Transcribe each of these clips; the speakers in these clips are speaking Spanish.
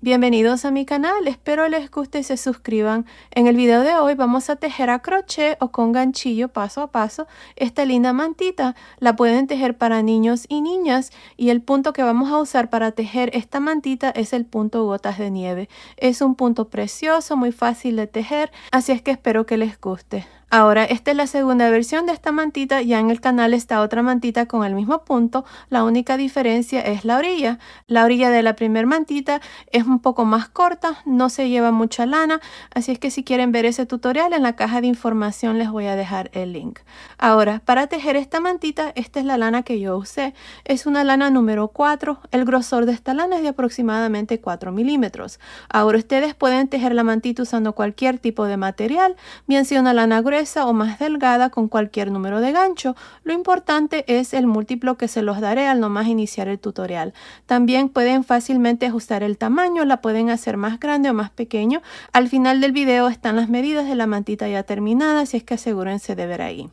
Bienvenidos a mi canal, espero les guste y se suscriban. En el video de hoy vamos a tejer a crochet o con ganchillo paso a paso esta linda mantita. La pueden tejer para niños y niñas y el punto que vamos a usar para tejer esta mantita es el punto gotas de nieve. Es un punto precioso, muy fácil de tejer, así es que espero que les guste. Ahora, esta es la segunda versión de esta mantita, ya en el canal está otra mantita con el mismo punto, la única diferencia es la orilla. La orilla de la primera mantita es un poco más corta, no se lleva mucha lana, así es que si quieren ver ese tutorial en la caja de información les voy a dejar el link. Ahora, para tejer esta mantita, esta es la lana que yo usé, es una lana número 4, el grosor de esta lana es de aproximadamente 4 milímetros. Ahora ustedes pueden tejer la mantita usando cualquier tipo de material, bien sea una lana gruesa o más delgada con cualquier número de gancho. Lo importante es el múltiplo que se los daré al nomás iniciar el tutorial. También pueden fácilmente ajustar el tamaño, la pueden hacer más grande o más pequeño. Al final del video están las medidas de la mantita ya terminada, así es que asegúrense de ver ahí.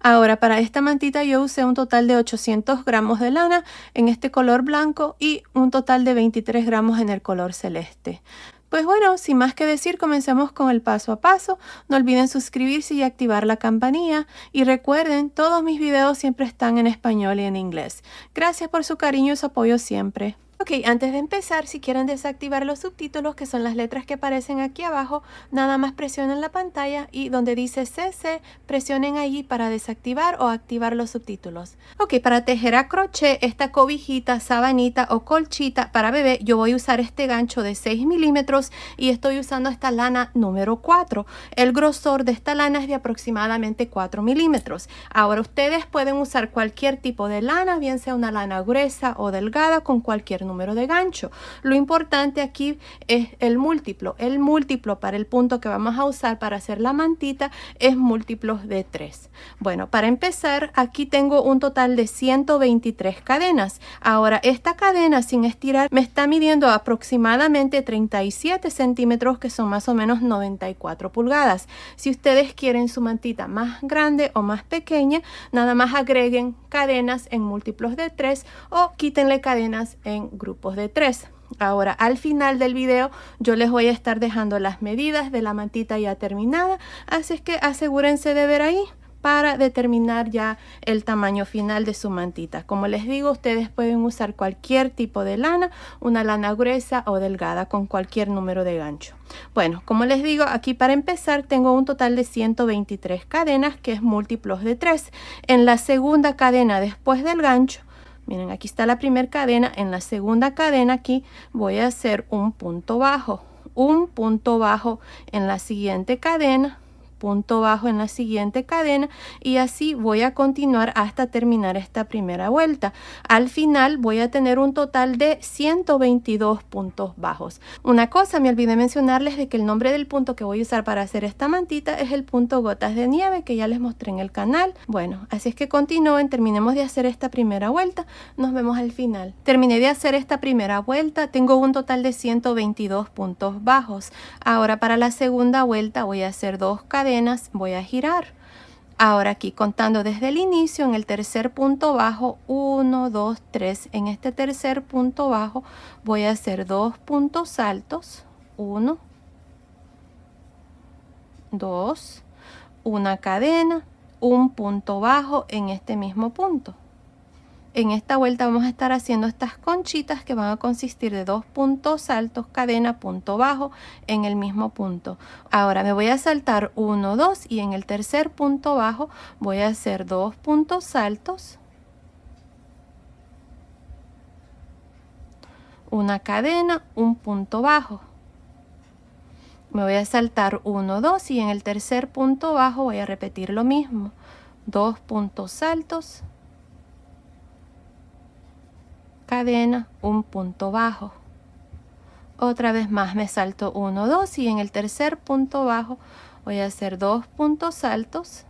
Ahora, para esta mantita yo usé un total de 800 gramos de lana en este color blanco y un total de 23 gramos en el color celeste. Pues bueno, sin más que decir, comencemos con el paso a paso. No olviden suscribirse y activar la campanilla. Y recuerden, todos mis videos siempre están en español y en inglés. Gracias por su cariño y su apoyo siempre. Ok, antes de empezar, si quieren desactivar los subtítulos, que son las letras que aparecen aquí abajo, nada más presionen la pantalla y donde dice CC, presionen allí para desactivar o activar los subtítulos. Ok, para tejer a crochet esta cobijita, sabanita o colchita para bebé, yo voy a usar este gancho de 6 milímetros y estoy usando esta lana número 4. El grosor de esta lana es de aproximadamente 4 milímetros. Ahora ustedes pueden usar cualquier tipo de lana, bien sea una lana gruesa o delgada con cualquier número de gancho. Lo importante aquí es el múltiplo. El múltiplo para el punto que vamos a usar para hacer la mantita es múltiplos de 3. Bueno, para empezar, aquí tengo un total de 123 cadenas. Ahora, esta cadena sin estirar me está midiendo aproximadamente 37 centímetros, que son más o menos 94 pulgadas. Si ustedes quieren su mantita más grande o más pequeña, nada más agreguen cadenas en múltiplos de 3 o quítenle cadenas en grupos de 3. Ahora, al final del video yo les voy a estar dejando las medidas de la mantita ya terminada, así es que asegúrense de ver ahí para determinar ya el tamaño final de su mantita. Como les digo, ustedes pueden usar cualquier tipo de lana, una lana gruesa o delgada con cualquier número de gancho. Bueno, como les digo, aquí para empezar tengo un total de 123 cadenas, que es múltiplos de 3. En la segunda cadena después del gancho, miren, aquí está la primera cadena, en la segunda cadena aquí voy a hacer un punto bajo en la siguiente cadena, punto bajo en la siguiente cadena y así voy a continuar hasta terminar esta primera vuelta. Al final voy a tener un total de 122 puntos bajos. Una cosa, me olvidé mencionarles de que el nombre del punto que voy a usar para hacer esta mantita es el punto gotas de nieve, que ya les mostré en el canal. Bueno, así es que continúen, terminemos de hacer esta primera vuelta, nos vemos al final. Terminé de hacer esta primera vuelta, tengo un total de 122 puntos bajos. Ahora para la segunda vuelta voy a hacer 2 cadenas, voy a girar. Ahora aquí contando desde el inicio, en el tercer punto bajo, 1, 2, 3. En este tercer punto bajo voy a hacer 2 puntos altos, 1, 2, una cadena, un punto bajo en este mismo punto. En esta vuelta vamos a estar haciendo estas conchitas que van a consistir de 2 puntos altos, cadena, punto bajo en el mismo punto. Ahora me voy a saltar 1, 2 y en el tercer punto bajo voy a hacer 2 puntos altos, una cadena, un punto bajo. Me voy a saltar 1, 2 y en el tercer punto bajo voy a repetir lo mismo. 2 puntos altos, cadena, un punto bajo. Otra vez más me salto 1, 2 y en el tercer punto bajo voy a hacer 2 puntos altos,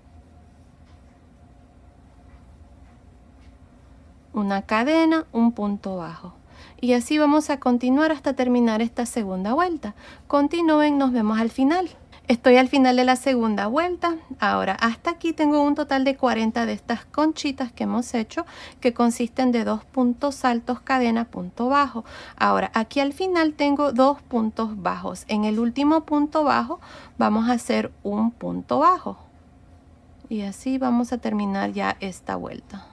una cadena, un punto bajo. Y así vamos a continuar hasta terminar esta segunda vuelta. Continúen, nos vemos al final. Estoy al final de la segunda vuelta. Ahora, hasta aquí tengo un total de 40 de estas conchitas que hemos hecho, que consisten de 2 puntos altos, cadena, punto bajo. Ahora, aquí al final tengo 2 puntos bajos. En el último punto bajo vamos a hacer un punto bajo. Y así vamos a terminar ya esta vuelta.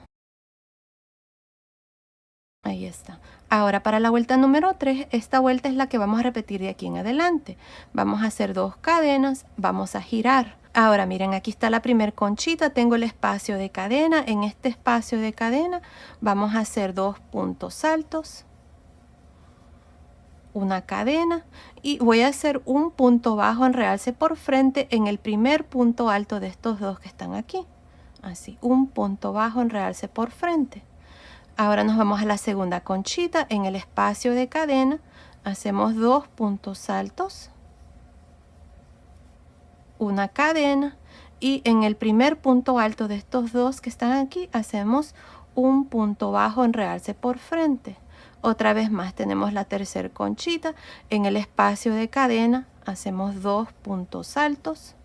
Ahí está. Ahora para la vuelta número 3, esta vuelta es la que vamos a repetir de aquí en adelante. Vamos a hacer 2 cadenas, vamos a girar. Ahora miren, aquí está la primer conchita, tengo el espacio de cadena. En este espacio de cadena vamos a hacer 2 puntos altos, una cadena, y voy a hacer un punto bajo en realce por frente en el primer punto alto de estos dos que están aquí. Así, un punto bajo en realce por frente. Ahora nos vamos a la segunda conchita. En el espacio de cadena hacemos 2 puntos altos, una cadena, y en el primer punto alto de estos dos que están aquí hacemos un punto bajo en realce por frente. Otra vez más tenemos la tercera conchita. En el espacio de cadena hacemos 2 puntos altos,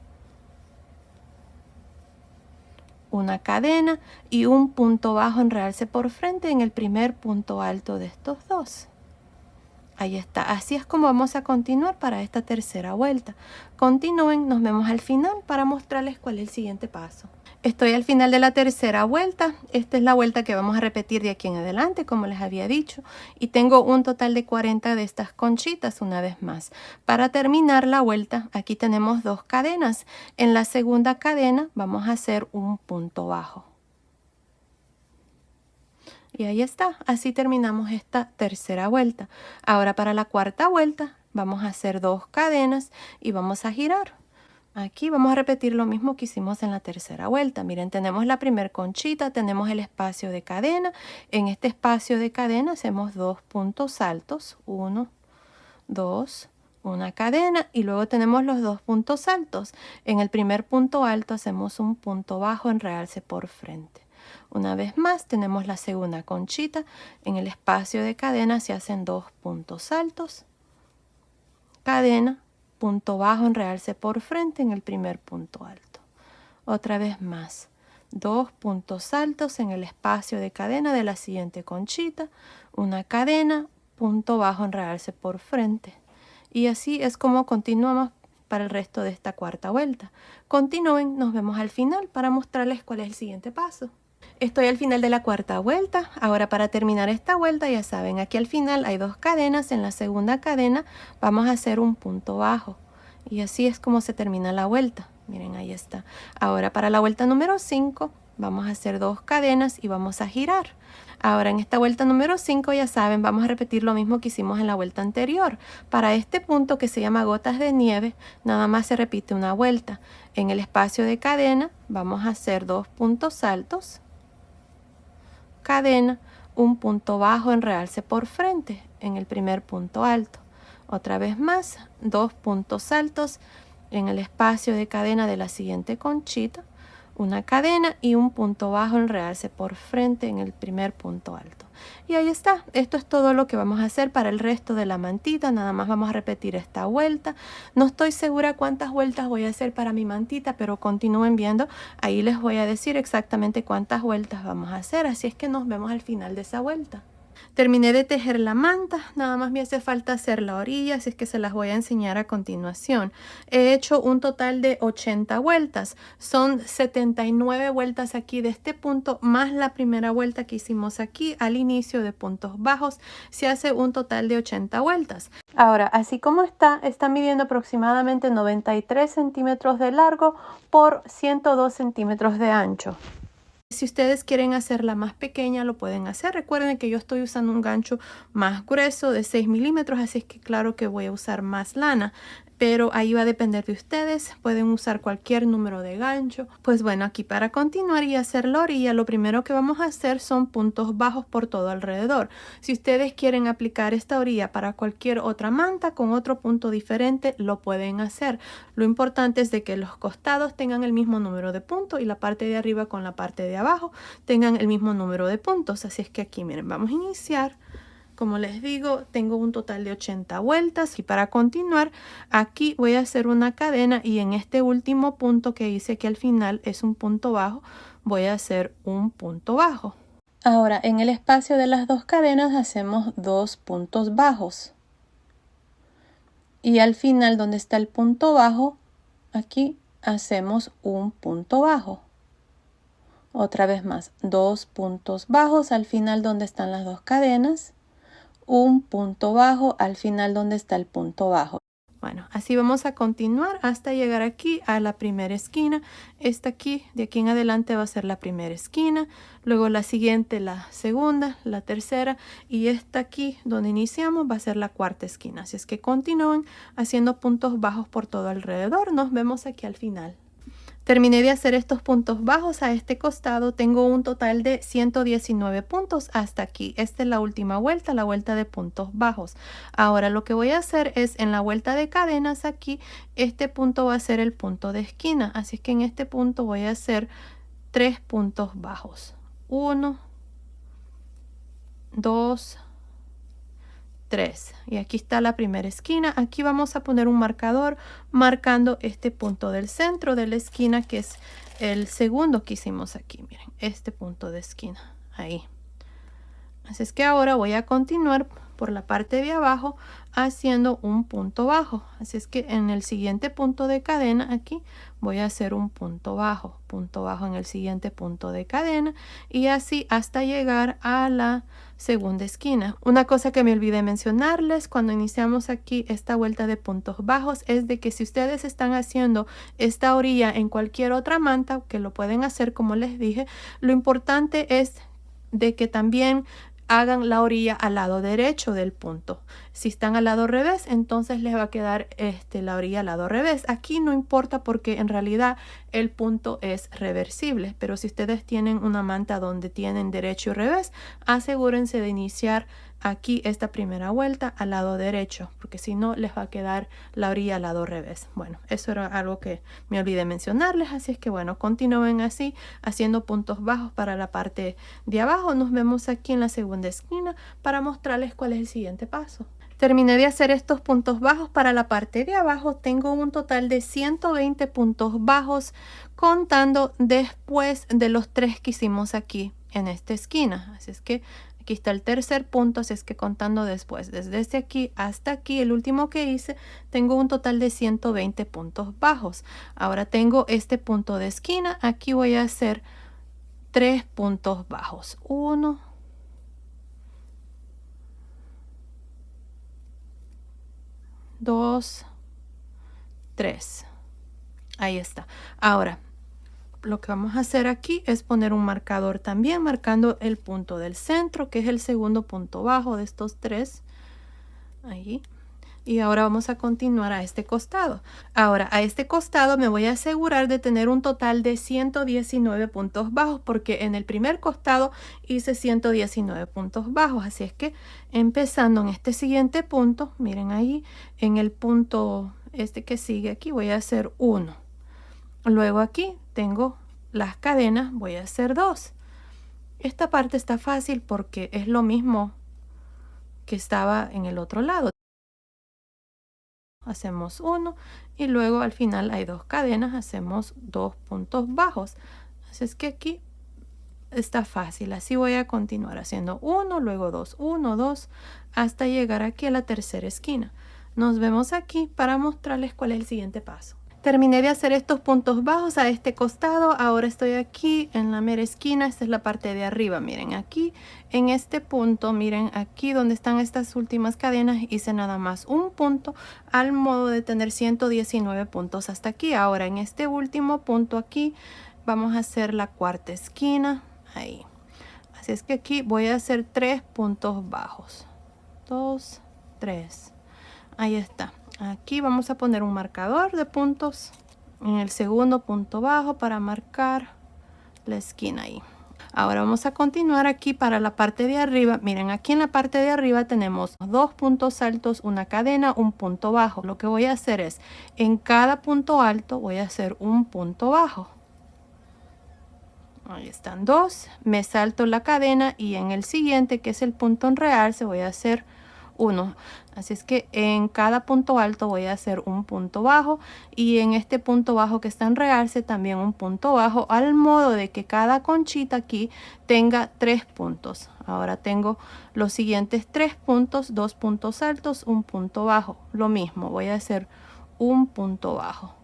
una cadena y un punto bajo en realce por frente en el primer punto alto de estos dos. Ahí está. Así es como vamos a continuar para esta tercera vuelta. Continúen, nos vemos al final para mostrarles cuál es el siguiente paso. Estoy al final de la tercera vuelta. Esta es la vuelta que vamos a repetir de aquí en adelante, como les había dicho. Y tengo un total de 40 de estas conchitas una vez más. Para terminar la vuelta, aquí tenemos 2 cadenas. En la segunda cadena vamos a hacer un punto bajo. Y ahí está, así terminamos esta tercera vuelta. Ahora para la cuarta vuelta vamos a hacer 2 cadenas y vamos a girar. Aquí vamos a repetir lo mismo que hicimos en la tercera vuelta. Miren, tenemos la primer conchita, tenemos el espacio de cadena. En este espacio de cadena hacemos 2 puntos altos, 1, 2, una cadena, y luego tenemos los 2 puntos altos. En el primer punto alto hacemos un punto bajo en realce por frente. Una vez más tenemos la segunda conchita. En el espacio de cadena se hacen 2 puntos altos, cadena, punto bajo en realce por frente en el primer punto alto. Otra vez más, 2 puntos altos en el espacio de cadena de la siguiente conchita, una cadena, punto bajo en realce por frente. Y así es como continuamos para el resto de esta cuarta vuelta. Continúen, nos vemos al final para mostrarles cuál es el siguiente paso. Estoy al final de la cuarta vuelta. Ahora para terminar esta vuelta, ya saben, aquí al final hay 2 cadenas. En la segunda cadena vamos a hacer un punto bajo. Y así es como se termina la vuelta. Miren, ahí está. Ahora para la vuelta número 5 vamos a hacer 2 cadenas y vamos a girar. Ahora en esta vuelta número 5, ya saben, vamos a repetir lo mismo que hicimos en la vuelta anterior. Para este punto que se llama gotas de nieve, nada más se repite una vuelta. En el espacio de cadena vamos a hacer 2 puntos altos, cadena, un punto bajo en realce por frente en el primer punto alto. Otra vez más, 2 puntos altos en el espacio de cadena de la siguiente conchita, una cadena y un punto bajo en realce por frente en el primer punto alto. Y ahí está. Esto es todo lo que vamos a hacer para el resto de la mantita. Nada más vamos a repetir esta vuelta. No estoy segura cuántas vueltas voy a hacer para mi mantita, pero continúen viendo. Ahí les voy a decir exactamente cuántas vueltas vamos a hacer. Así es que nos vemos al final de esa vuelta. Terminé de tejer la manta, nada más me hace falta hacer la orilla, así es que se las voy a enseñar a continuación. He hecho un total de 80 vueltas, son 79 vueltas aquí de este punto, más la primera vuelta que hicimos aquí al inicio de puntos bajos, se hace un total de 80 vueltas. Ahora, así como está midiendo aproximadamente 93 centímetros de largo por 102 centímetros de ancho. Si ustedes quieren hacerla más pequeña, lo pueden hacer. Recuerden que yo estoy usando un gancho más grueso de 6 milímetros, así es que claro que voy a usar más lana. Pero ahí va a depender de ustedes. Pueden usar cualquier número de gancho. Pues bueno, aquí para continuar y hacer la orilla, lo primero que vamos a hacer son puntos bajos por todo alrededor. Si ustedes quieren aplicar esta orilla para cualquier otra manta con otro punto diferente, lo pueden hacer. Lo importante es de que los costados tengan el mismo número de puntos y la parte de arriba con la parte de abajo tengan el mismo número de puntos. Así es que aquí, miren, vamos a iniciar Como les digo, tengo un total de 80 vueltas y para continuar aquí voy a hacer una cadena y en este último punto que hice aquí al final es un punto bajo, voy a hacer un punto bajo. Ahora en el espacio de las dos cadenas hacemos 2 puntos bajos y al final donde está el punto bajo, aquí hacemos un punto bajo. Otra vez más, 2 puntos bajos al final donde están las dos cadenas, un punto bajo al final donde está el punto bajo. Bueno, así vamos a continuar hasta llegar aquí a la primera esquina. Esta aquí, de aquí en adelante va a ser la primera esquina, luego la siguiente, la segunda, la tercera y esta aquí donde iniciamos va a ser la cuarta esquina. Así es que continúen haciendo puntos bajos por todo alrededor. Nos vemos aquí al final. Terminé de hacer estos puntos bajos a este costado. Tengo un total de 119 puntos hasta aquí. Esta es la última vuelta, la vuelta de puntos bajos. Ahora lo que voy a hacer es en la vuelta de cadenas aquí, este punto va a ser el punto de esquina. Así es que en este punto voy a hacer 3 puntos bajos. 1, 2, 3 y aquí está la primera esquina. Aquí vamos a poner un marcador marcando este punto del centro de la esquina que es el segundo que hicimos aquí. Miren, este punto de esquina ahí. Así es que ahora voy a continuar por la parte de abajo haciendo un punto bajo. Así es que en el siguiente punto de cadena aquí voy a hacer un punto bajo en el siguiente punto de cadena y así hasta llegar a la segunda esquina. Una cosa que me olvidé mencionarles cuando iniciamos aquí esta vuelta de puntos bajos es de que si ustedes están haciendo esta orilla en cualquier otra manta, que lo pueden hacer como les dije, lo importante es de que también hagan la orilla al lado derecho del punto. Si están al lado revés, entonces les va a quedar la orilla al lado revés. Aquí no importa porque en realidad el punto es reversible, pero si ustedes tienen una manta donde tienen derecho y revés, asegúrense de iniciar aquí esta primera vuelta al lado derecho, porque si no les va a quedar la orilla al lado revés. Bueno, eso era algo que me olvidé mencionarles, así es que bueno, continúen así haciendo puntos bajos para la parte de abajo. Nos vemos aquí en la segunda esquina para mostrarles cuál es el siguiente paso. Terminé de hacer estos puntos bajos para la parte de abajo. Tengo un total de 120 puntos bajos contando después de los 3 que hicimos aquí en esta esquina. Así es que aquí está el tercer punto, así es que contando después, desde aquí hasta aquí, el último que hice, tengo un total de 120 puntos bajos. Ahora tengo este punto de esquina, aquí voy a hacer 3 puntos bajos. 1, 2, 3. Ahí está. Ahora, lo que vamos a hacer aquí es poner un marcador también, marcando el punto del centro, que es el segundo punto bajo de estos 3. Ahí. Y ahora vamos a continuar a este costado. Ahora, a este costado me voy a asegurar de tener un total de 119 puntos bajos, porque en el primer costado hice 119 puntos bajos. Así es que empezando en este siguiente punto, miren ahí, en el punto que sigue aquí, voy a hacer 1. Luego aquí tengo las cadenas, voy a hacer 2. Esta parte está fácil porque es lo mismo que estaba en el otro lado. Hacemos 1 y luego al final hay 2 cadenas, hacemos 2 puntos bajos. Así es que aquí está fácil. Así voy a continuar haciendo 1, luego 2, 1, 2, hasta llegar aquí a la tercera esquina. Nos vemos aquí para mostrarles cuál es el siguiente paso. Terminé de hacer estos puntos bajos a este costado. Ahora estoy aquí en la mera esquina. Esta es la parte de arriba. Miren aquí en este punto, miren aquí donde están estas últimas cadenas, hice nada más un punto al modo de tener 119 puntos hasta aquí. Ahora en este último punto aquí vamos a hacer la cuarta esquina. Ahí. Así es que aquí voy a hacer 3 puntos bajos. 2, 3. Ahí está. Aquí vamos a poner un marcador de puntos en el segundo punto bajo para marcar la esquina ahí. Ahora vamos a continuar aquí para la parte de arriba. Miren, aquí en la parte de arriba tenemos 2 puntos altos, una cadena, un punto bajo. Lo que voy a hacer es, en cada punto alto voy a hacer un punto bajo. Ahí están dos, me salto la cadena y en el siguiente, que es el punto en realce, voy a hacer uno. Así es que en cada punto alto voy a hacer un punto bajo y en este punto bajo que está en realce también un punto bajo, al modo de que cada conchita aquí tenga 3 puntos. Ahora tengo los siguientes 3 puntos, 2 puntos altos, un punto bajo. Lo mismo, voy a hacer un punto bajo.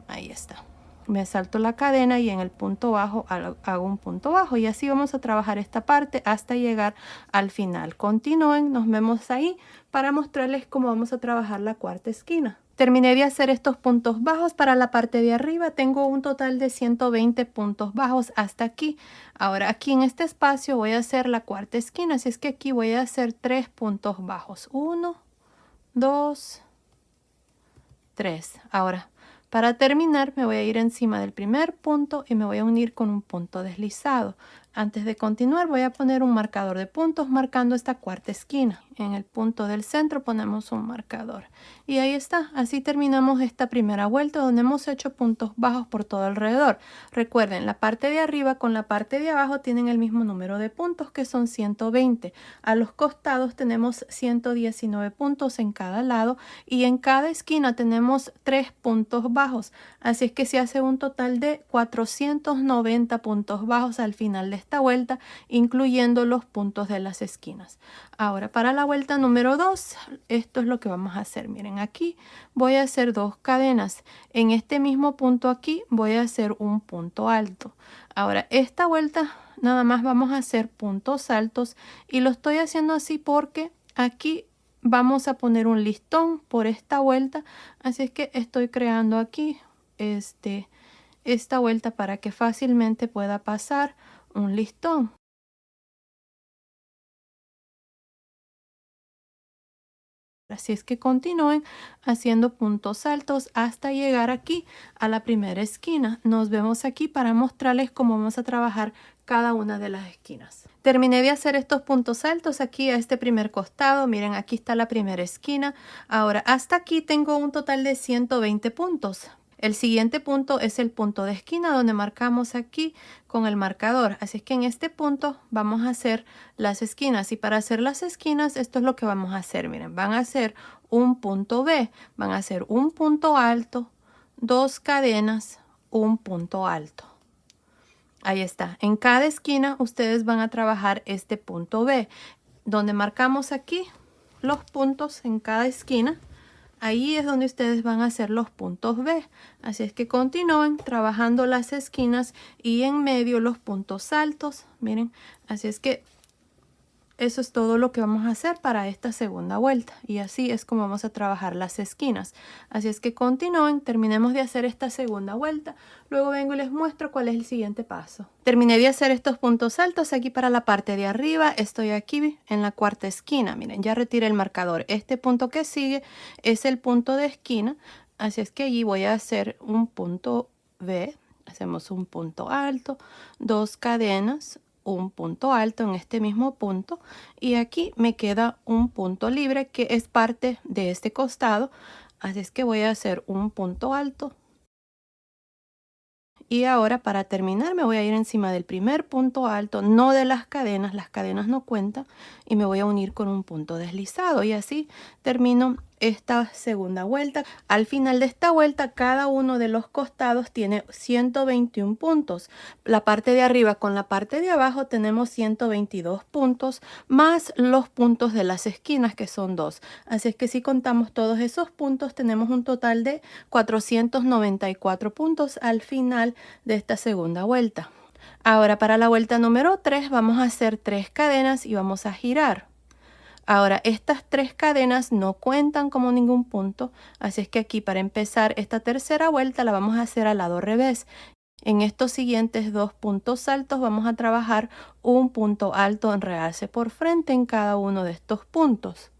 Ahí está. Me salto la cadena y en el punto bajo hago un punto bajo y así vamos a trabajar esta parte hasta llegar al final. Continúen, nos vemos ahí para mostrarles cómo vamos a trabajar la cuarta esquina. Terminé de hacer estos puntos bajos para la parte de arriba. Tengo un total de 120 puntos bajos hasta aquí. Ahora aquí en este espacio voy a hacer la cuarta esquina, así es que aquí voy a hacer 3 puntos bajos. 1, 2, 3. Ahora, para terminar, me voy a ir encima del primer punto y me voy a unir con un punto deslizado. Antes de continuar, voy a poner un marcador de puntos marcando esta cuarta esquina. En el punto del centro ponemos un marcador. Y ahí está. Así terminamos esta primera vuelta donde hemos hecho puntos bajos por todo alrededor. Recuerden, la parte de arriba con la parte de abajo tienen el mismo número de puntos, que son 120. A los costados tenemos 119 puntos en cada lado y en cada esquina tenemos 3 puntos bajos. Así es que se hace un total de 490 puntos bajos al final de esta vuelta, incluyendo los puntos de las esquinas. Ahora para la vuelta número 2, esto es lo que vamos a hacer. Miren, aquí voy a hacer 2 cadenas. En este mismo punto aquí voy a hacer un punto alto. Ahora esta vuelta nada más vamos a hacer puntos altos y lo estoy haciendo así porque aquí vamos a poner un listón por esta vuelta, así es que estoy creando aquí esta vuelta para que fácilmente pueda pasar un listón. Así es que continúen haciendo puntos altos hasta llegar aquí a la primera esquina. Nos vemos aquí para mostrarles cómo vamos a trabajar cada una de las esquinas. Terminé de hacer estos puntos altos aquí a este primer costado. Miren, aquí está la primera esquina. Ahora hasta aquí tengo un total de 120 puntos. El siguiente punto es el punto de esquina donde marcamos aquí con el marcador. Así es que en este punto vamos a hacer las esquinas. Y para hacer las esquinas, esto es lo que vamos a hacer. Miren, van a hacer un punto B. Van a hacer un punto alto, 2 cadenas, un punto alto. Ahí está. En cada esquina ustedes van a trabajar este punto B. Donde marcamos aquí los puntos en cada esquina. Ahí es donde ustedes van a hacer los puntos B. Así es que continúen trabajando las esquinas y en medio los puntos altos. Miren, así es que eso es todo lo que vamos a hacer para esta segunda vuelta. Y así es como vamos a trabajar las esquinas. Así es que continúen, terminemos de hacer esta segunda vuelta. Luego vengo y les muestro cuál es el siguiente paso. Terminé de hacer estos puntos altos aquí para la parte de arriba. Estoy aquí en la cuarta esquina. Miren, ya retiré el marcador. Este punto que sigue es el punto de esquina. Así es que allí voy a hacer un punto B. Hacemos un punto alto, 2 cadenas, un punto alto en este mismo punto y aquí me queda un punto libre que es parte de este costado, así es que voy a hacer un punto alto y ahora para terminar me voy a ir encima del primer punto alto, no de las cadenas no cuentan, y me voy a unir con un punto deslizado y así termino esta segunda vuelta. Al final de esta vuelta cada uno de los costados tiene 121 puntos. La parte de arriba con la parte de abajo tenemos 122 puntos más los puntos de las esquinas, que son 2. Así es que si contamos todos esos puntos tenemos un total de 494 puntos al final de esta segunda vuelta. Ahora para la vuelta número 3 vamos a hacer 3 cadenas y vamos a girar. Ahora estas 3 cadenas no cuentan como ningún punto, así es que aquí para empezar esta tercera vuelta la vamos a hacer al lado revés. En estos siguientes 2 puntos altos vamos a trabajar un punto alto en realce por frente en cada uno de estos puntos.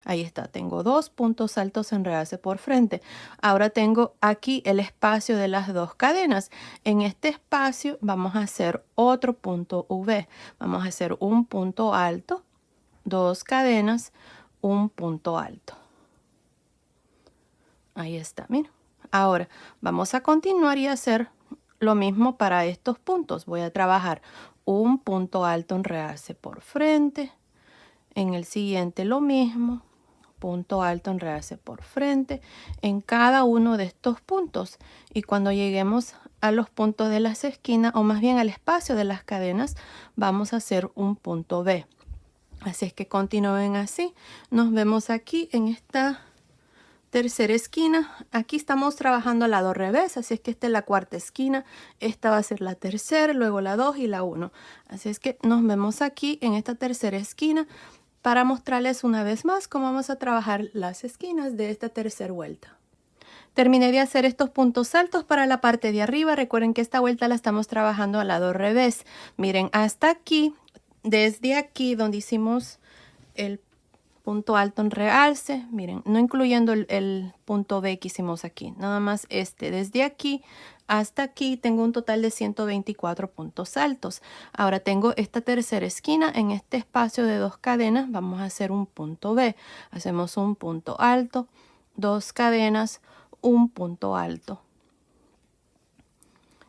Ahí está, tengo 2 puntos altos en realce por frente. Ahora tengo aquí el espacio de las 2 cadenas. En este espacio vamos a hacer otro punto V. Vamos a hacer un punto alto, 2 cadenas, un punto alto. Ahí está, mira. Ahora vamos a continuar y hacer lo mismo para estos puntos. Voy a trabajar un punto alto en realce por frente. En el siguiente lo mismo. Punto alto en realce por frente. En cada uno de estos puntos. Y cuando lleguemos a los puntos de las esquinas, o más bien al espacio de las cadenas, vamos a hacer un punto B. Así es que continúen así. Nos vemos aquí en esta tercera esquina. Aquí estamos trabajando al lado revés, así es que esta es la cuarta esquina, esta va a ser la tercera, luego la 2 y la 1. Así es que nos vemos aquí en esta tercera esquina para mostrarles una vez más cómo vamos a trabajar las esquinas de esta tercera vuelta. Terminé de hacer estos puntos altos para la parte de arriba. Recuerden que esta vuelta la estamos trabajando al lado revés. Miren, hasta aquí, desde aquí donde hicimos el punto alto en realce, miren, no incluyendo el punto B que hicimos aquí, nada más desde aquí hasta aquí tengo un total de 124 puntos altos. Ahora tengo esta tercera esquina, en este espacio de 2 cadenas vamos a hacer un punto B, hacemos un punto alto, 2 cadenas, un punto alto.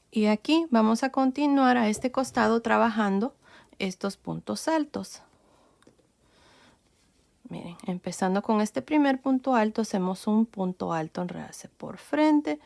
Y aquí vamos a continuar a este costado trabajando estos puntos altos. Miren, empezando con este primer punto alto, hacemos un punto alto en realce por frente,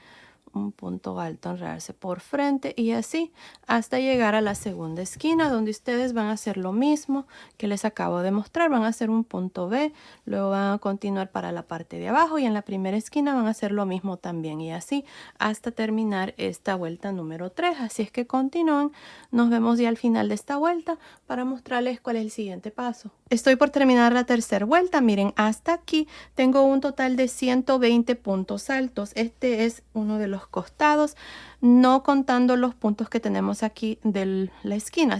un punto alto en realce por frente y así hasta llegar a la segunda esquina donde ustedes van a hacer lo mismo que les acabo de mostrar. Van a hacer un punto B, luego van a continuar para la parte de abajo y en la primera esquina van a hacer lo mismo también y así hasta terminar esta vuelta número 3. Así es que continúen. Nos vemos ya al final de esta vuelta para mostrarles cuál es el siguiente paso. Estoy por terminar la tercera vuelta. Miren, hasta aquí tengo un total de 120 puntos altos. Este es uno de los costados, no contando los puntos que tenemos aquí de la esquina.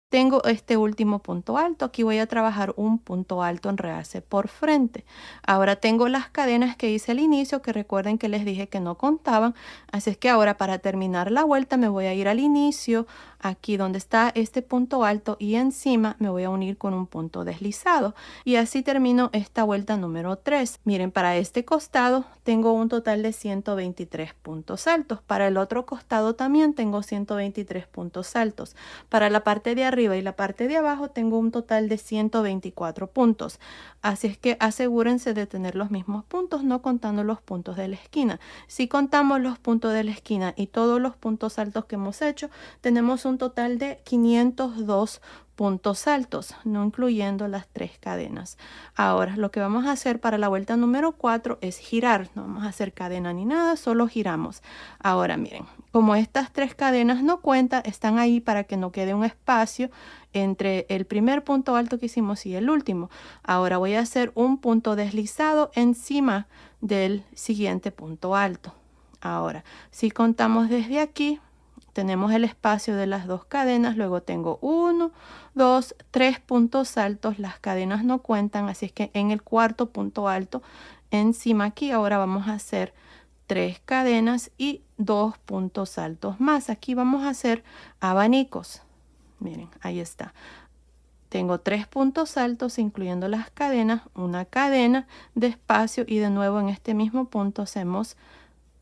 Tengo este último punto alto, aquí voy a trabajar un punto alto en realce por frente. Ahora tengo las cadenas que hice al inicio, que recuerden que les dije que no contaban, así es que ahora para terminar la vuelta me voy a ir al inicio, aquí donde está este punto alto y encima me voy a unir con un punto deslizado y así termino esta vuelta número 3. Miren, para este costado tengo un total de 123 puntos altos, para el otro costado también tengo 123 puntos altos, para la parte de arriba y la parte de abajo tengo un total de 124 puntos. Así es que asegúrense de tener los mismos puntos, no contando los puntos de la esquina. Si contamos los puntos de la esquina y todos los puntos altos que hemos hecho, tenemos un total de 502 puntos altos, no incluyendo las 3 cadenas. Ahora, lo que vamos a hacer para la vuelta número 4 es girar. No vamos a hacer cadena ni nada, solo giramos. Ahora, miren, como estas 3 cadenas no cuentan, están ahí para que no quede un espacio entre el primer punto alto que hicimos y el último. Ahora voy a hacer un punto deslizado encima del siguiente punto alto. Ahora, si contamos desde aquí, tenemos el espacio de las 2 cadenas, luego tengo 1, 2, 3 puntos altos, las cadenas no cuentan, así es que en el cuarto punto alto, encima aquí, ahora vamos a hacer 3 cadenas y 2 puntos altos más. Aquí vamos a hacer abanicos. Miren, ahí está. Tengo 3 puntos altos, incluyendo las cadenas, una cadena de espacio y de nuevo en este mismo punto hacemos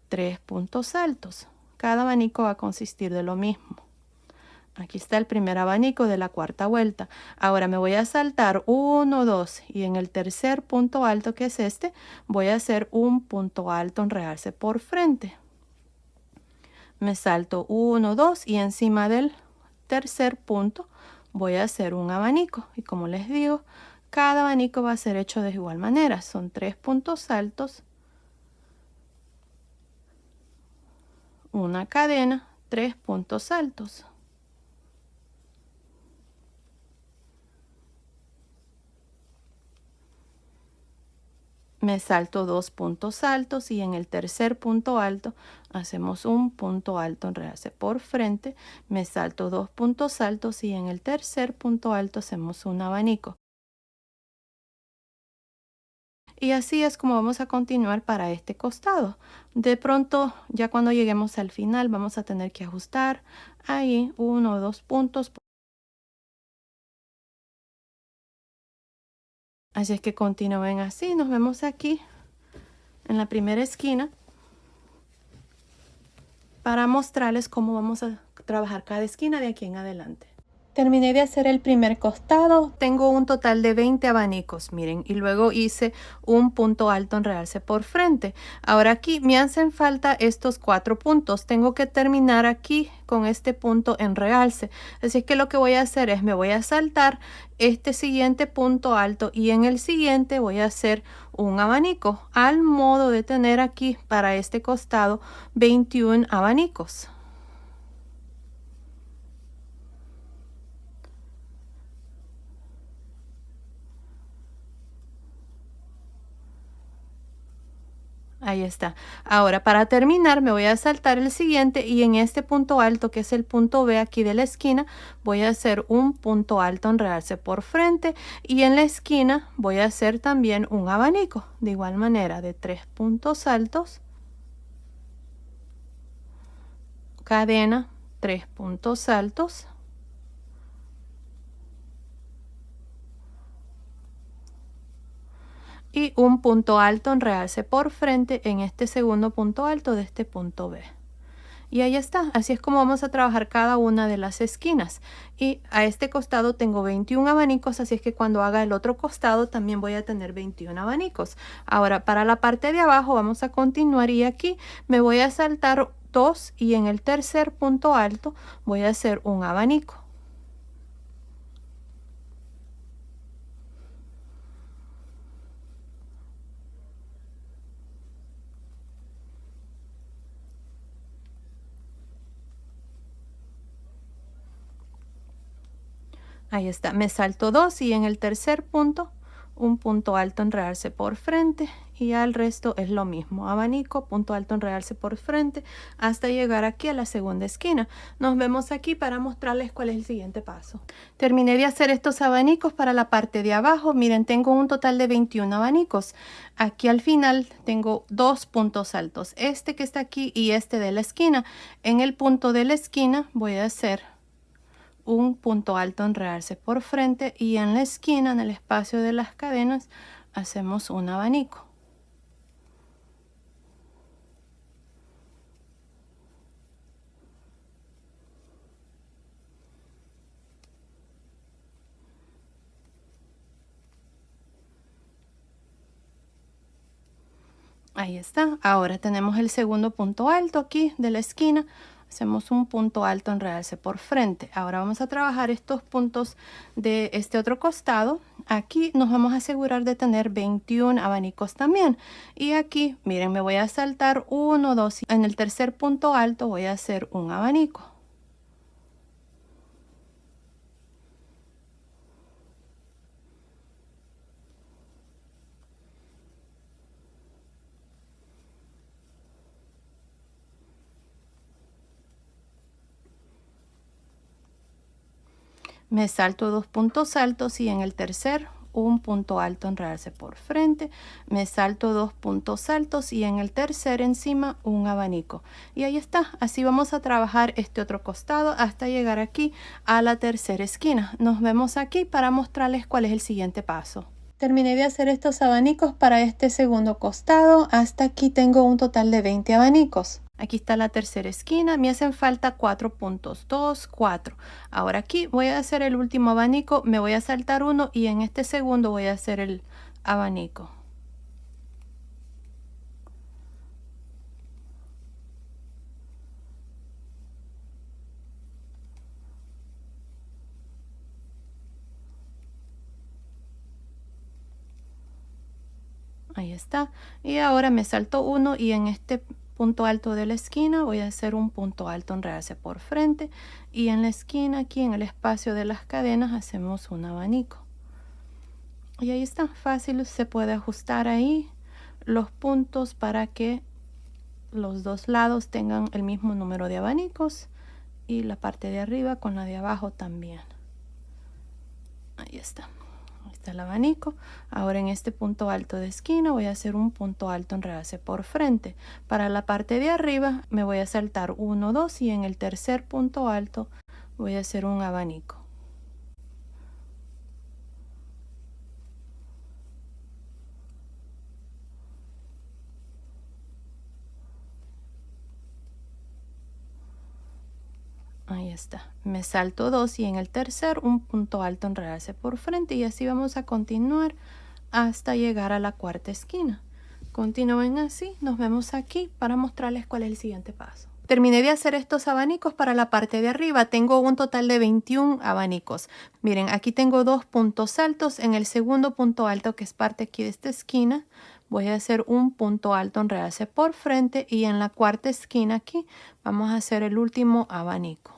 3 puntos altos. Cada abanico va a consistir de lo mismo. Aquí está el primer abanico de la cuarta vuelta. Ahora me voy a saltar 1, 2 y en el tercer punto alto, que es este, voy a hacer un punto alto en realce por frente. Me salto 1, 2 y encima del tercer punto voy a hacer un abanico. Y como les digo, cada abanico va a ser hecho de igual manera. Son 3 puntos altos, una cadena, 3 puntos altos. Me salto 2 puntos altos y en el tercer punto alto hacemos un punto alto en realce por frente. Me salto 2 puntos altos y en el tercer punto alto hacemos un abanico. Y así es como vamos a continuar para este costado. De pronto, ya cuando lleguemos al final, vamos a tener que ajustar ahí 1 o 2 puntos. Así es que continúen así. Nos vemos aquí en la primera esquina para mostrarles cómo vamos a trabajar cada esquina de aquí en adelante. Terminé de hacer el primer costado, tengo un total de 20 abanicos, miren, y luego hice un punto alto en realce por frente. Ahora aquí me hacen falta estos 4 puntos, tengo que terminar aquí con este punto en realce, así que lo que voy a hacer es me voy a saltar este siguiente punto alto y en el siguiente voy a hacer un abanico, al modo de tener aquí para este costado 21 abanicos. Ahí está. Ahora para terminar me voy a saltar el siguiente y en este punto alto que es el punto B aquí de la esquina voy a hacer un punto alto en realce por frente y en la esquina voy a hacer también un abanico de igual manera de 3 puntos altos, cadena, 3 puntos altos, y un punto alto en realce por frente en este segundo punto alto de este punto B. Y ahí está, así es como vamos a trabajar cada una de las esquinas. Y a este costado tengo 21 abanicos, así es que cuando haga el otro costado también voy a tener 21 abanicos. Ahora para la parte de abajo vamos a continuar y aquí me voy a saltar 2 y en el tercer punto alto voy a hacer un abanico. Ahí está, me salto 2 y en el tercer punto un punto alto enredarse por frente y al resto es lo mismo, abanico, punto alto enredarse por frente hasta llegar aquí a la segunda esquina. Nos vemos aquí para mostrarles cuál es el siguiente paso. Terminé de hacer estos abanicos para la parte de abajo. Miren, tengo un total de 21 abanicos. Aquí al final tengo 2 puntos altos, este que está aquí y este de la esquina. En el punto de la esquina voy a hacer un punto alto enredarse por frente y en la esquina, en el espacio de las cadenas, hacemos un abanico. Ahí está. Ahora tenemos el segundo punto alto aquí de la esquina. Hacemos un punto alto enredarse por frente. Ahora vamos a trabajar estos puntos de este otro costado. Aquí nos vamos a asegurar de tener 21 abanicos también. Y aquí, miren, me voy a saltar 1, 2. En el tercer punto alto voy a hacer un abanico. Me salto 2 puntos altos y en el tercer un punto alto enredarse por frente, me salto 2 puntos altos y en el tercer encima un abanico. Y ahí está, así vamos a trabajar este otro costado hasta llegar aquí a la tercera esquina. Nos vemos aquí para mostrarles cuál es el siguiente paso. Terminé de hacer estos abanicos para este segundo costado. Hasta aquí tengo un total de 20 abanicos. Aquí está la tercera esquina. Me hacen falta 4 puntos. 2, 4. Ahora aquí voy a hacer el último abanico. Me voy a saltar uno y en este segundo voy a hacer el abanico. Ahí está. Y ahora me salto uno y en este punto alto de la esquina voy a hacer un punto alto enredarse por frente y en la esquina aquí en el espacio de las cadenas hacemos un abanico. Y ahí está, fácil, se puede ajustar ahí los puntos para que los dos lados tengan el mismo número de abanicos y la parte de arriba con la de abajo también. Ahí está. Ahí está el abanico. Ahora en este punto alto de esquina voy a hacer un punto alto enredarse por frente. Para la parte de arriba me voy a saltar 1, 2 y en el tercer punto alto voy a hacer un abanico. Ahí está. Me salto 2 y en el tercer un punto alto en realce por frente y así vamos a continuar hasta llegar a la cuarta esquina. Continúen así, nos vemos aquí para mostrarles cuál es el siguiente paso. Terminé de hacer estos abanicos para la parte de arriba. Tengo un total de 21 abanicos. Miren, aquí tengo 2 puntos altos. En el segundo punto alto, que es parte aquí de esta esquina, voy a hacer un punto alto en realce por frente y en la cuarta esquina aquí vamos a hacer el último abanico.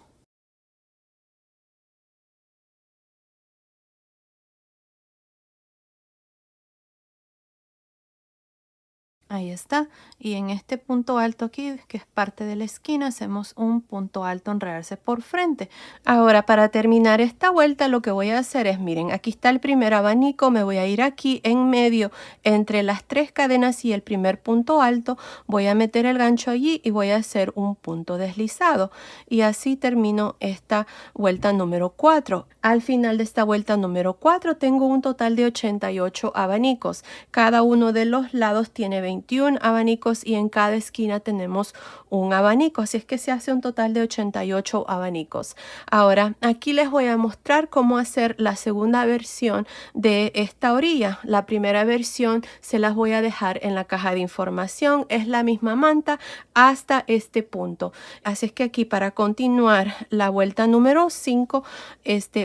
Ahí está. Y en este punto alto aquí, que es parte de la esquina, hacemos un punto alto en realce por frente. Ahora, para terminar esta vuelta, lo que voy a hacer es, miren, aquí está el primer abanico, me voy a ir aquí en medio, entre las 3 cadenas y el primer punto alto, voy a meter el gancho allí y voy a hacer un punto deslizado. Y así termino esta vuelta número 4. Al final de esta vuelta número 4, tengo un total de 88 abanicos. Cada uno de los lados tiene 21 abanicos y en cada esquina tenemos un abanico, así es que se hace un total de 88 abanicos. Ahora aquí les voy a mostrar cómo hacer la segunda versión de esta orilla. La primera versión se las voy a dejar en la caja de información, es la misma manta hasta este punto. Así es que aquí, para continuar la vuelta número 5,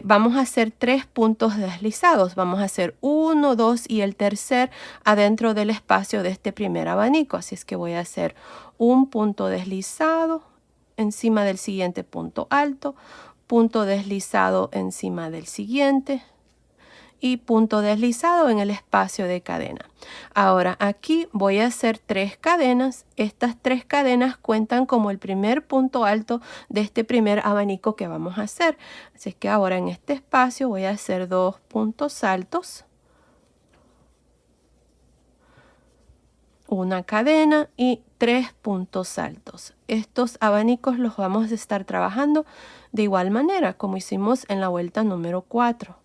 vamos a hacer 3 puntos deslizados. Vamos a hacer 1, 2 y el tercer adentro del espacio de este primer abanico. Así es que voy a hacer un punto deslizado encima del siguiente punto alto, punto deslizado encima del siguiente y punto deslizado en el espacio de cadena. Ahora aquí voy a hacer 3 cadenas. Estas 3 cadenas cuentan como el primer punto alto de este primer abanico que vamos a hacer. Así es que ahora en este espacio voy a hacer 2 puntos altos, una cadena y 3 puntos altos. Estos abanicos los vamos a estar trabajando de igual manera como hicimos en la vuelta número 4.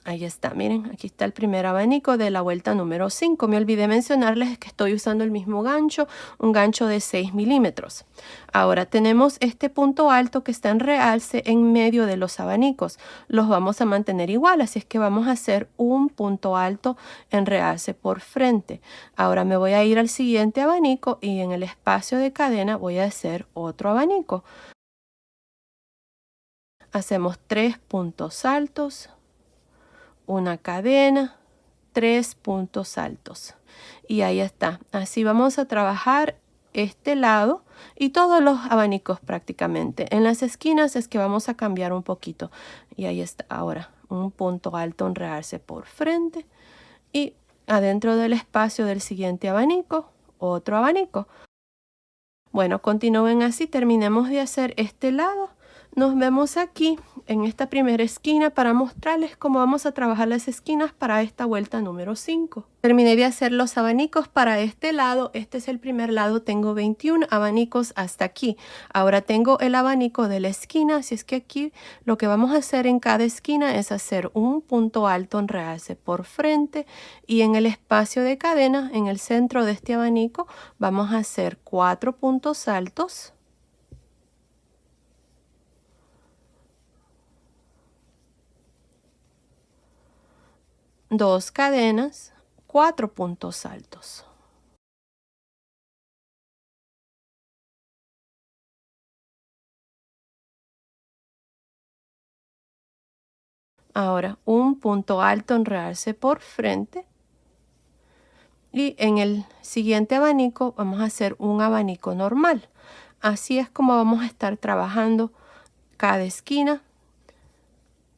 Ahí está, miren, aquí está el primer abanico de la vuelta número 5. Me olvidé mencionarles que estoy usando el mismo gancho, un gancho de 6 milímetros. Ahora tenemos este punto alto que está en realce en medio de los abanicos. Los vamos a mantener igual, así es que vamos a hacer un punto alto en realce por frente. Ahora me voy a ir al siguiente abanico y en el espacio de cadena voy a hacer otro abanico. Hacemos 3 puntos altos, una cadena, 3 puntos altos y ahí está. Así vamos a trabajar este lado y todos los abanicos prácticamente. En las esquinas es que vamos a cambiar un poquito y ahí está. Ahora un punto alto en realce por frente y adentro del espacio del siguiente abanico otro abanico. Bueno, continúen así, terminemos de hacer este lado. Nos vemos aquí en esta primera esquina para mostrarles cómo vamos a trabajar las esquinas para esta vuelta número 5. Terminé de hacer los abanicos para este lado. Este es el primer lado, tengo 21 abanicos hasta aquí. Ahora tengo el abanico de la esquina, así es que aquí lo que vamos a hacer en cada esquina es hacer un punto alto en realce por frente y en el espacio de cadena, en el centro de este abanico, vamos a hacer 4 puntos altos, 2 cadenas, 4 puntos altos. Ahora un punto alto en realce por frente y en el siguiente abanico vamos a hacer un abanico normal. Así es como vamos a estar trabajando cada esquina.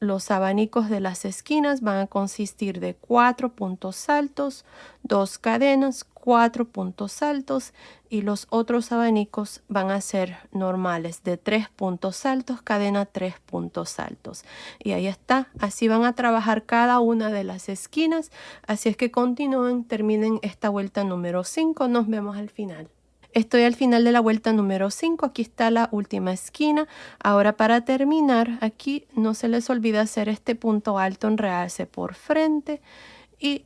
Los abanicos de las esquinas van a consistir de 4 puntos altos, 2 cadenas, 4 puntos altos y los otros abanicos van a ser normales de 3 puntos altos, cadena 3 puntos altos. Y ahí está, así van a trabajar cada una de las esquinas. Así es que continúen, terminen esta vuelta número 5, nos vemos al final. Estoy al final de la vuelta número 5, aquí está la última esquina. Ahora para terminar, aquí no se les olvide hacer este punto alto en realce por frente y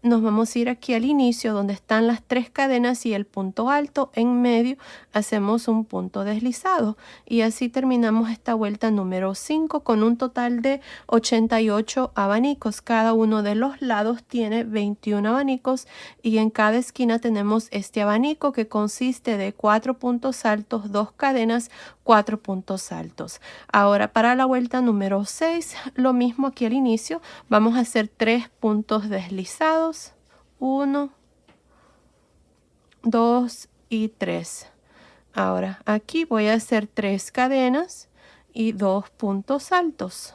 nos vamos a ir aquí al inicio donde están las 3 cadenas y el punto alto. En medio hacemos un punto deslizado y así terminamos esta vuelta número 5 con un total de 88 abanicos. Cada uno de los lados tiene 21 abanicos y en cada esquina tenemos este abanico que consiste de 4 puntos altos, 2 cadenas, 4 puntos altos. Ahora para la vuelta número 6, lo mismo aquí al inicio, vamos a hacer 3 puntos deslizados. 1, 2 y 3. Ahora aquí voy a hacer 3 cadenas y 2 puntos altos.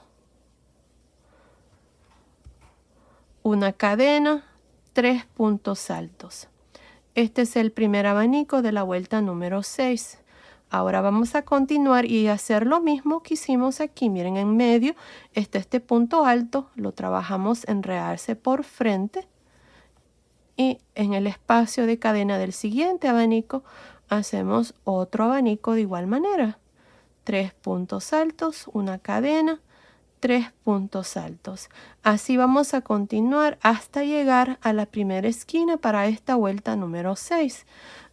Una cadena, 3 puntos altos. Este es el primer abanico de la vuelta número 6. Ahora vamos a continuar y hacer lo mismo que hicimos aquí. Miren, en medio está este punto alto, lo trabajamos en realce por frente. Y en el espacio de cadena del siguiente abanico hacemos otro abanico de igual manera. 3 puntos altos, una cadena, 3 puntos altos. Así vamos a continuar hasta llegar a la primera esquina para esta vuelta número 6.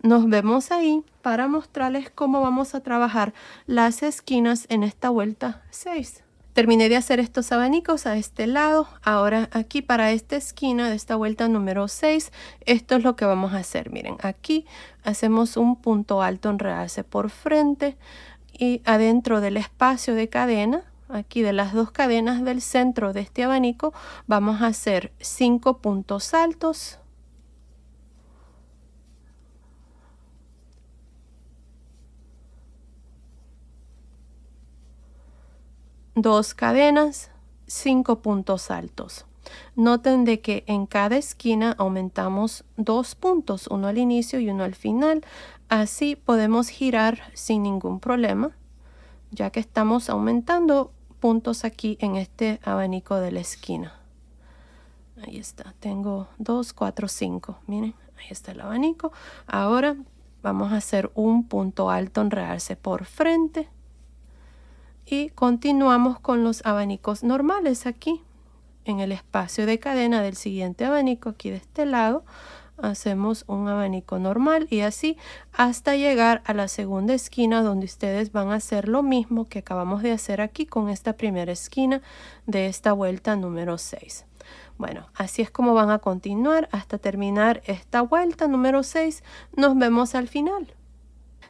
Nos vemos ahí para mostrarles cómo vamos a trabajar las esquinas en esta vuelta 6. Terminé de hacer estos abanicos a este lado. Ahora aquí para esta esquina de esta vuelta número 6, esto es lo que vamos a hacer. Miren, aquí hacemos un punto alto en realce por frente y adentro del espacio de cadena, aquí de las 2 cadenas del centro de este abanico, vamos a hacer 5 puntos altos. 2 cadenas, 5 puntos altos. Noten de que en cada esquina aumentamos 2 puntos, uno al inicio y uno al final. Así podemos girar sin ningún problema, ya que estamos aumentando puntos aquí en este abanico de la esquina. Ahí está, tengo 2, 4, 5. Miren, ahí está el abanico. Ahora vamos a hacer un punto alto en realce por frente. Y continuamos con los abanicos normales aquí. En el espacio de cadena del siguiente abanico, aquí de este lado, hacemos un abanico normal y así hasta llegar a la segunda esquina donde ustedes van a hacer lo mismo que acabamos de hacer aquí con esta primera esquina de esta vuelta número 6. Bueno, así es como van a continuar hasta terminar esta vuelta número 6. Nos vemos al final.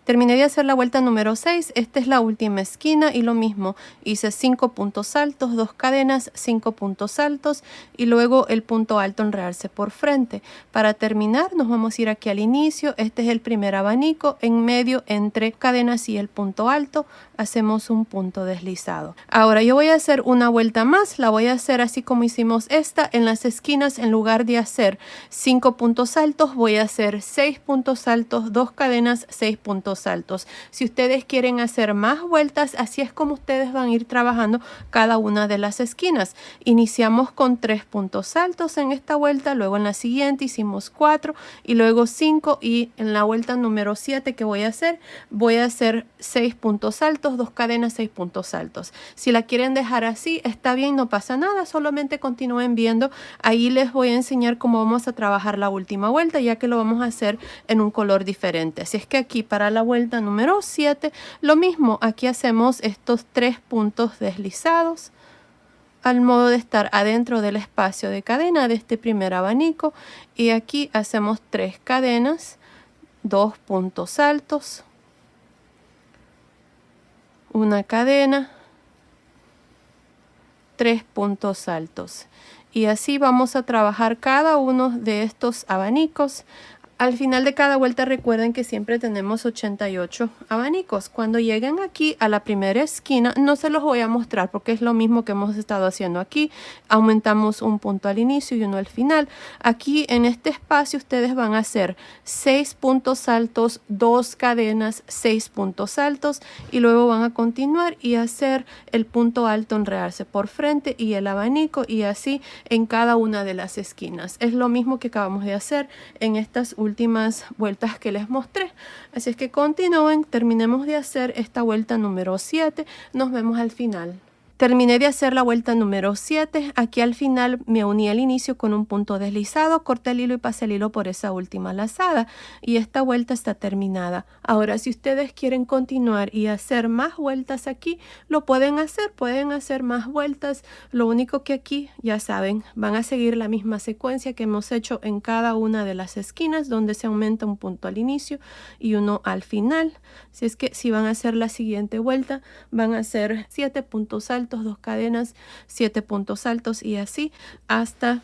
Terminé de hacer la vuelta número 6, esta es la última esquina y lo mismo, hice 5 puntos altos, 2 cadenas, 5 puntos altos y luego el punto alto en realce por frente. Para terminar nos vamos a ir aquí al inicio, este es el primer abanico, en medio entre cadenas y el punto alto hacemos un punto deslizado. Ahora yo voy a hacer una vuelta más, la voy a hacer así como hicimos esta, en las esquinas en lugar de hacer 5 puntos altos voy a hacer 6 puntos altos, 2 cadenas, 6 puntos altos. Si ustedes quieren hacer más vueltas, así es como ustedes van a ir trabajando cada una de las esquinas. Iniciamos con 3 puntos altos en esta vuelta, luego en la siguiente hicimos 4 y luego 5 y en la vuelta número 7 que voy a hacer 6 puntos altos, 2 cadenas, 6 puntos altos. Si la quieren dejar así, está bien, no pasa nada, solamente continúen viendo. Ahí les voy a enseñar cómo vamos a trabajar la última vuelta, ya que lo vamos a hacer en un color diferente. Así es que aquí para la vuelta número 7, lo mismo, aquí hacemos estos 3 puntos deslizados al modo de estar adentro del espacio de cadena de este primer abanico y aquí hacemos 3 cadenas, 2 puntos altos, una cadena, 3 puntos altos y así vamos a trabajar cada uno de estos abanicos. Al final de cada vuelta recuerden que siempre tenemos 88 abanicos. Cuando lleguen aquí a la primera esquina, no se los voy a mostrar porque es lo mismo que hemos estado haciendo aquí. Aumentamos un punto al inicio y uno al final. Aquí en este espacio ustedes van a hacer 6 puntos altos, 2 cadenas, 6 puntos altos y luego van a continuar y hacer el punto alto en realce por frente y el abanico y así en cada una de las esquinas. Es lo mismo que acabamos de hacer en estas últimas vueltas que les mostré. Así es que continúen, terminemos de hacer esta vuelta número 7. Nos vemos al final. Terminé de hacer la vuelta número 7. Aquí al final me uní al inicio con un punto deslizado, corté el hilo y pasé el hilo por esa última lazada. Y esta vuelta está terminada. Ahora, si ustedes quieren continuar y hacer más vueltas aquí, lo pueden hacer más vueltas. Lo único que aquí, ya saben, van a seguir la misma secuencia que hemos hecho en cada una de las esquinas, donde se aumenta un punto al inicio y uno al final. Si es que si van a hacer la siguiente vuelta, van a hacer 7 puntos altos, 2 cadenas, 7 puntos altos y así hasta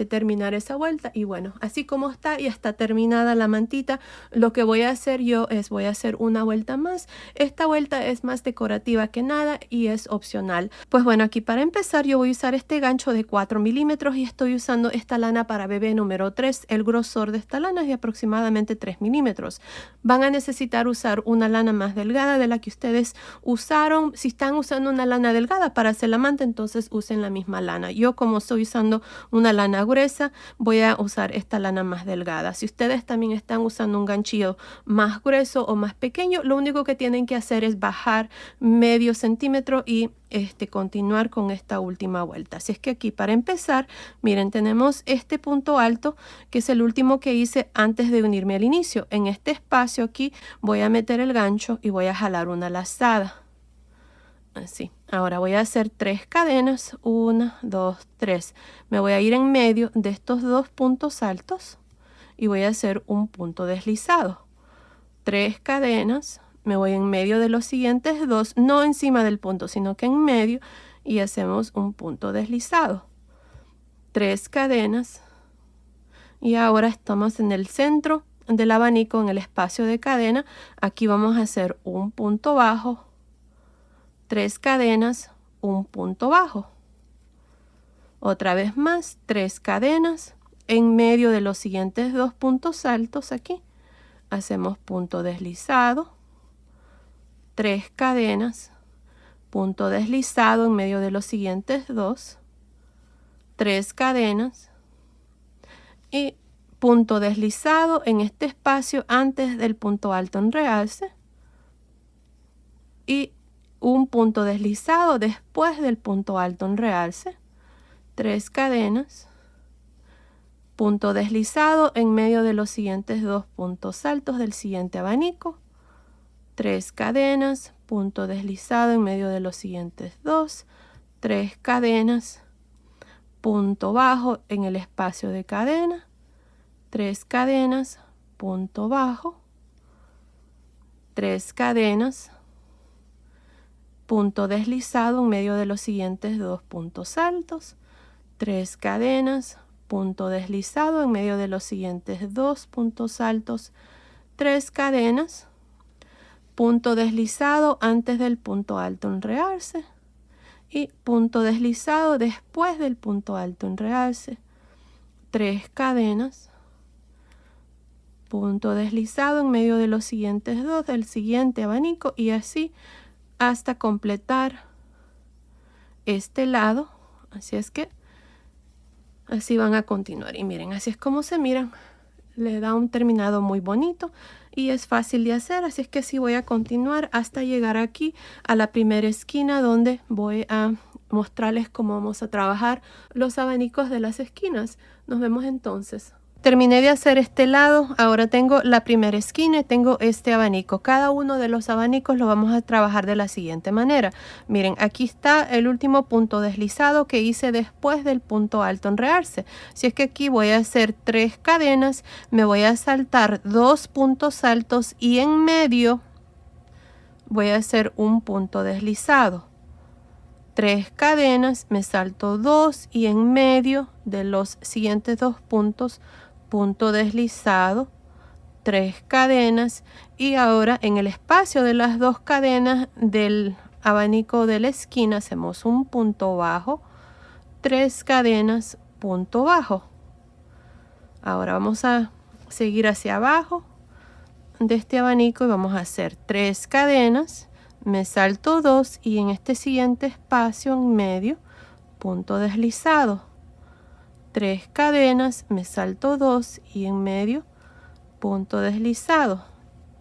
terminar esa vuelta. Y bueno, así como está, ya está terminada la mantita. Lo que voy a hacer yo es voy a hacer una vuelta más. Esta vuelta es más decorativa que nada y es opcional. Pues bueno, aquí para empezar yo voy a usar este gancho de 4 milímetros y estoy usando esta lana para bebé número 3. El grosor de esta lana es de aproximadamente 3 milímetros. Van a necesitar usar una lana más delgada de la que ustedes usaron. Si están usando una lana delgada para hacer la manta, entonces usen la misma lana. Yo, como estoy usando una lana gruesa, voy a usar esta lana más delgada. Si ustedes también están usando un ganchillo más grueso o más pequeño, lo único que tienen que hacer es bajar medio centímetro y continuar con esta última vuelta. Así es que aquí para empezar, miren, tenemos este punto alto que es el último que hice antes de unirme al inicio. En este espacio aquí voy a meter el gancho y voy a jalar una lazada. Así. Ahora voy a hacer 3 cadenas, 1, 2, 3. Me voy a ir en medio de estos 2 puntos altos y voy a hacer un punto deslizado. 3 cadenas, me voy en medio de los siguientes 2, no encima del punto, sino que en medio, y hacemos un punto deslizado. 3 cadenas, y ahora estamos en el centro del abanico, en el espacio de cadena. Aquí vamos a hacer un punto bajo, 3 cadenas, un punto bajo. Otra vez más, 3 cadenas. En medio de los siguientes 2 puntos altos aquí, hacemos punto deslizado, 3 cadenas, punto deslizado en medio de los siguientes 2, 3 cadenas y punto deslizado en este espacio antes del punto alto en realce y un punto deslizado después del punto alto en realce, 3 cadenas, punto deslizado en medio de los siguientes 2 puntos altos del siguiente abanico, 3 cadenas, punto deslizado en medio de los siguientes 2, 3 cadenas, punto bajo en el espacio de cadena, 3 cadenas, punto bajo, 3 cadenas, punto deslizado en medio de los siguientes 2 puntos altos, 3 cadenas, punto deslizado en medio de los siguientes 2 puntos altos, 3 cadenas, punto deslizado antes del punto alto en realce y punto deslizado después del punto alto en realce, 3 cadenas, punto deslizado en medio de los siguientes 2 del siguiente abanico y así hasta completar este lado. Así es que así van a continuar y miren, así es como se miran. Le da un terminado muy bonito y es fácil de hacer, así es que así voy a continuar hasta llegar aquí a la primera esquina, donde voy a mostrarles cómo vamos a trabajar los abanicos de las esquinas. Nos vemos entonces. Terminé de hacer este lado, ahora tengo la primera esquina y tengo este abanico. Cada uno de los abanicos lo vamos a trabajar de la siguiente manera. Miren, aquí está el último punto deslizado que hice después del punto alto en realce. Si es que aquí voy a hacer 3 cadenas, me voy a saltar 2 puntos altos y en medio voy a hacer un punto deslizado. 3 cadenas, me salto 2 y en medio de los siguientes 2 puntos, punto deslizado, 3 cadenas y ahora en el espacio de las 2 cadenas del abanico de la esquina hacemos un punto bajo, 3 cadenas, punto bajo. Ahora vamos a seguir hacia abajo de este abanico y vamos a hacer 3 cadenas, me salto 2 y en este siguiente espacio en medio, punto deslizado, 3 cadenas, me salto 2 y en medio, punto deslizado,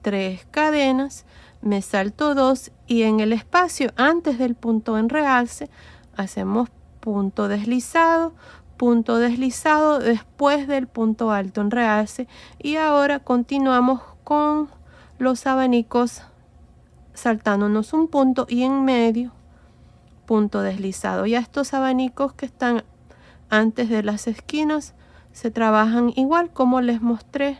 3 cadenas, me salto 2 y en el espacio antes del punto en realce hacemos punto deslizado, después del punto alto en realce, y ahora continuamos con los abanicos saltándonos un punto y en medio punto deslizado. Ya estos abanicos que están antes de las esquinas se trabajan igual como les mostré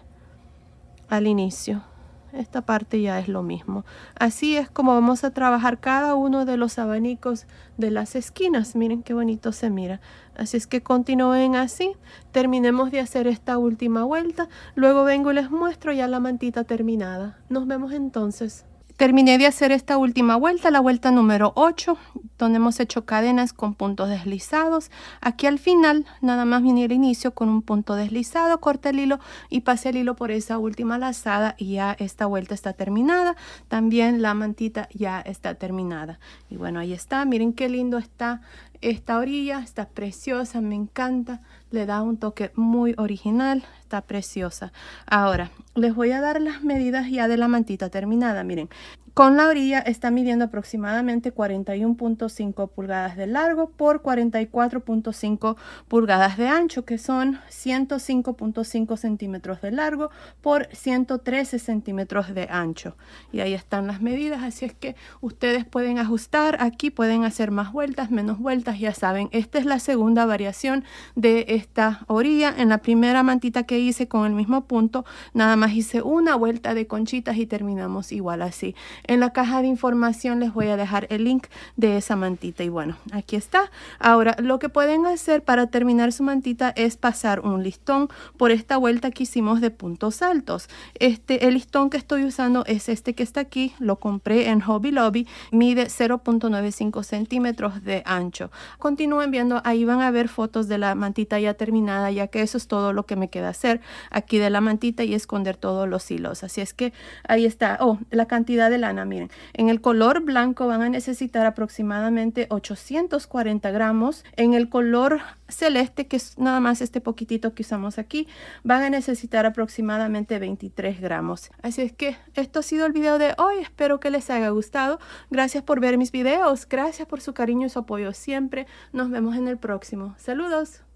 al inicio. Esta parte ya es lo mismo. Así es como vamos a trabajar cada uno de los abanicos de las esquinas. Miren qué bonito se mira. Así es que continúen así. Terminemos de hacer esta última vuelta. Luego vengo y les muestro ya la mantita terminada. Nos vemos entonces. Terminé de hacer esta última vuelta, la vuelta número 8, donde hemos hecho cadenas con puntos deslizados. Aquí al final, nada más vine al inicio con un punto deslizado, corté el hilo y pasé el hilo por esa última lazada y ya esta vuelta está terminada. También la mantita ya está terminada. Y bueno, ahí está. Miren qué lindo está esta orilla, está preciosa, me encanta. Le da un toque muy original, está preciosa. Ahora, les voy a dar las medidas ya de la mantita terminada. Miren, con la orilla está midiendo aproximadamente 41.5 pulgadas de largo por 44.5 pulgadas de ancho, que son 105.5 centímetros de largo por 113 centímetros de ancho. Y ahí están las medidas, así es que ustedes pueden ajustar. Aquí pueden hacer más vueltas, menos vueltas, ya saben. Esta es la segunda variación de esta orilla. En la primera mantita que hice con el mismo punto, nada más hice una vuelta de conchitas y terminamos igual así. En la caja de información les voy a dejar el link de esa mantita y bueno, aquí está. Ahora, lo que pueden hacer para terminar su mantita es pasar un listón por esta vuelta que hicimos de puntos altos. El listón que estoy usando es este que está aquí, lo compré en Hobby Lobby, mide 0.95 centímetros de ancho. Continúen viendo, ahí van a ver fotos de la mantita ya terminada, ya que eso es todo lo que me queda hacer aquí de la mantita y esconder todos los hilos. Así es que ahí está. Oh, la cantidad de lana, miren, en el color blanco van a necesitar aproximadamente 840 gramos. En el color celeste, que es nada más este poquitito que usamos aquí, van a necesitar aproximadamente 23 gramos. Así es que esto ha sido el video de hoy. Espero que les haya gustado. Gracias por ver mis videos. Gracias por su cariño y su apoyo siempre. Nos vemos en el próximo. Saludos.